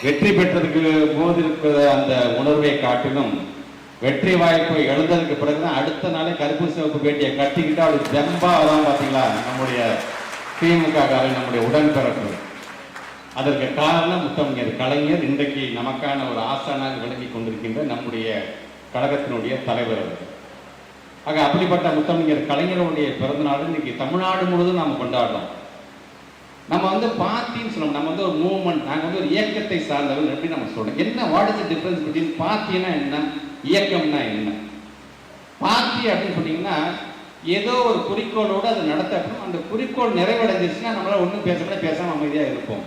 வெற்றி பெற்றதுக்கு போது இருக்கிற அந்த உணர்வை காட்டிலும் வெற்றி வாய்ப்பை எழுந்ததுக்கு பிறகுதான் அடுத்த நாளே கருப்பு சிவப்பு வேட்டியை கட்டிக்கிட்டு அவளுக்கு ஜம்பா தான் பார்த்தீங்களா நம்முடைய திமுக நம்முடைய உடன்பிறப்பு. அதற்கு காரணம் முத்தமிழர் கலைஞர் இன்றைக்கு நமக்கான ஒரு ஆசானாக விளங்கி கொண்டிருக்கின்ற நம்முடைய கழகத்தினுடைய தலைவர் அவர். ஆக அப்படிப்பட்ட முத்தமிழர் கலைஞருடைய பிறந்த நாள் இன்னைக்கு தமிழ்நாடு முழுவதும் நாம் கொண்டாடுறோம். நம்ம பார்ட்டின்னு சொல்லணும், நம்ம ஒரு மூவ்மெண்ட், நாங்கள் ஒரு இயக்கத்தை சார்ந்தவர்கள் எப்படி நம்ம சொல்றோம். என்ன what is the difference between பார்ட்டினா என்ன, இயக்கம்னா என்ன? பார்ட்டி அப்படின்னு சொன்னீங்கன்னா ஏதோ ஒரு குறிக்கோளோடு அது நடத்தப்படும். அந்த குறிக்கோள் நிறைவடைஞ்சிச்சுன்னா நம்மளால ஒன்றும் பேசாம அமைதியாக இருப்போம்.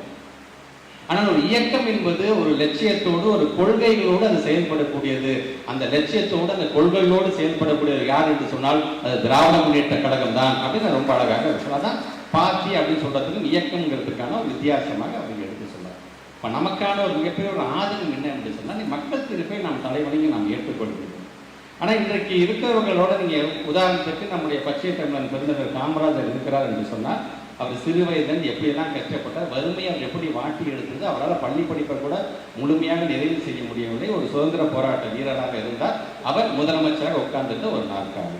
ஆனால் ஒரு இயக்கம் என்பது ஒரு லட்சியத்தோடு ஒரு கொள்கைகளோடு அது செயல்படக்கூடியது. அந்த லட்சியத்தோடு அந்த கொள்கைகளோடு செயல்படக்கூடியது யார் என்று சொன்னால் அது திராவிட முன்னேற்ற கழகம் தான் அப்படின்னு ரொம்ப அழகாக சொன்னாதான் பார்ட்டி அப்படின்னு சொல்றதுக்கும் இயக்கம்ங்கிறதுக்கான ஒரு வித்தியாசமாக அவங்க எடுத்து சொன்னார். இப்போ நமக்கான ஒரு மிகப்பெரிய ஒரு ஆதங்கம் என்ன என்று சொன்னால் மக்கள் தீர்ப்பை நாம் தலைவலிங்க நாம் ஏற்றுக்கொள்கிறோம். ஆனால் இன்றைக்கு இருக்கிறவர்களோட நீங்கள் உதாரணத்துக்கு நம்முடைய பச்சை தமிழன் பெருந்தவர் காமராஜர் இருக்கிறார் என்று சொன்னால் அவர் சிறு வயதில் எப்படியெல்லாம் கஷ்டப்பட்டார், வறுமையை அவர் எப்படி வாட்டி எடுத்தது, அவரால் பள்ளி படிப்பை கூட முழுமையாக நிறைவு செய்ய முடியவில்லை. ஒரு சுதந்திர போராட்ட வீரராக இருந்தார். அவர் முதலமைச்சராக உட்கார்ந்துட்டு ஒரு நாற்காலி.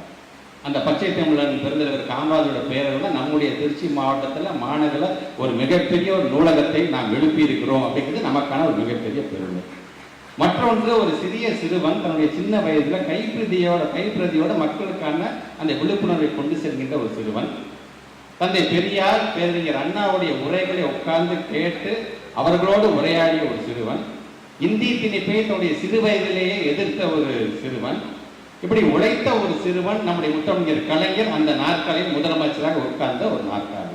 அந்த பச்சை தமிழன் பெருந்தவர் காமராஜரோட பெயரில் நம்முடைய திருச்சி மாவட்டத்தில் மாநகரில் ஒரு மிகப்பெரிய ஒரு நூலகத்தை நாம் எழுப்பி இருக்கிறோம் அப்படிங்கிறது நமக்கான ஒரு மிகப்பெரிய பெருமை. மற்றொன்று ஒரு சிறிய சிறுவன் தன்னுடைய சின்ன வயதில் கைப்பிரதியோட மக்களுக்கான அந்த விழிப்புணர்வை கொண்டு செல்கின்ற ஒரு சிறுவன். தந்தை பெரியார் பேரறிஞர் அண்ணாவுடைய உரைகளை உட்கார்ந்து கேட்டு அவர்களோடு உரையாடிய ஒரு சிறுவன். இந்தி திணிப்பை தன்னுடைய சிறு வயதிலேயே எதிர்த்த ஒரு சிறுவன். இப்படி உழைத்த ஒரு சிறுவன் நம்முடைய முத்தமிழர் கலைஞர் அந்த நாற்காலியில் முதலமைச்சராக உட்கார்ந்த ஒரு நாற்காலி.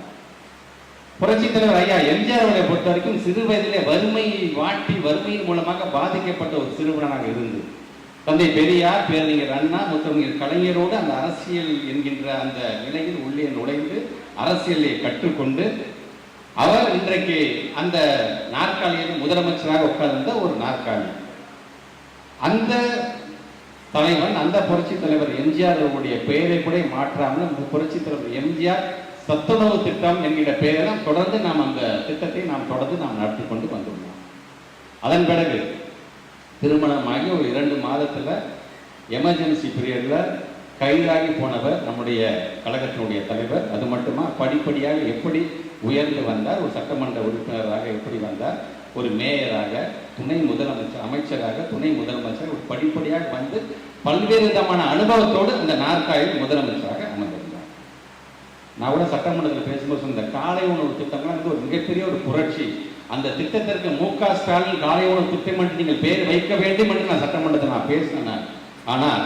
புரட்சி தலைவர் ஐயா எம்ஜிஆர் அவரை பொறுத்த வரைக்கும் சிறு வயதிலே வறுமையை வாட்டி வறுமையின் மூலமாக பாதிக்கப்பட்ட ஒரு சிறுவனாக இருந்து தந்தை பெரியார் பேரறிஞர் அண்ணா முத்தமிழர் கலைஞரோடு அந்த அரசியல் என்கின்ற அந்த நிலையில் உள்ளே நுழைந்து அரசியலை கற்றுக்கொண்டு அவர் இன்றைக்கு அந்த நாற்காலியில் முதலமைச்சராக உட்கார்ந்த ஒரு நாற்காலி. அந்த தலைவன் அந்த புரட்சி தலைவர் எம்ஜிஆர் அவருடைய பெயரை கூட மாற்றாமல் புரட்சி தலைவர் எம்ஜிஆர் சத்துணவு திட்டம் என்கிற பெயரை தொடர்ந்து நாம் அந்த திட்டத்தை தொடர்ந்து நடத்தி கொண்டு வந்துள்ளோம். அதன் பிறகு திருமணமாகி ஒரு 2 மாதத்தில் எமர்ஜென்சி பீரியடில் கைதாகி போனவர் நம்முடைய கழகத்தினுடைய தலைவர். அது மட்டுமா படிப்படியாக எப்படி உயர்ந்து வந்தார், ஒரு சட்டமன்ற உறுப்பினராக எப்படி வந்தார், ஒரு மேயராக, துணை முதலமைச்சர், அமைச்சராக, துணை முதலமைச்சர், ஒரு படிப்படியாக வந்து பல்வேறு விதமான அனுபவத்தோடு அந்த நாற்காலியில் முதலமைச்சராக அமர்ந்திருந்தார். நான் கூட சட்டமன்றத்தில் பேசும்போது சொன்ன காலை உணவு திட்டம்லாம் ஒரு மிகப்பெரிய ஒரு புரட்சி. அந்த திட்டத்திற்கு மு.க. ஸ்டாலின் காலை உணவு திட்டம் என்று நீங்கள் பேர் வைக்க வேண்டும் என்று நான் சட்டமன்றத்தில் பேசினேன். ஆனால்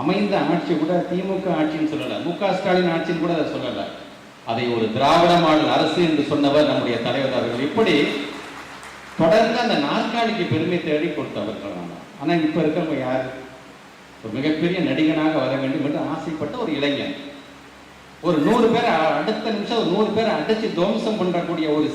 அமைந்த ஆட்சி கூட திமுக ஆட்சின்னு சொல்லலை, மு.க. ஸ்டாலின் ஆட்சின்னு கூட அதை சொல்லலை. அதை ஒரு திராவிட மாடல் அரசு என்று சொன்னவர் நம்முடைய தலைவர் அவர்கள். இப்படி தொடர்ந்து அந்த நாற்காலிக்கு பெருமை தேடி கொடுத்தவர்கள். ஆனால் இப்போ இருக்கிறவங்க யார்? ஒரு மிகப்பெரிய நடிகனாக வர வேண்டும் என்று ஆசைப்பட்ட ஒரு இளைஞன். ஒரு 100 பேர் அடுத்த நிமிஷம் ஒரு 100 பேரை அடிச்சு துவம்சம் பண்ணக்கூடிய ஒரு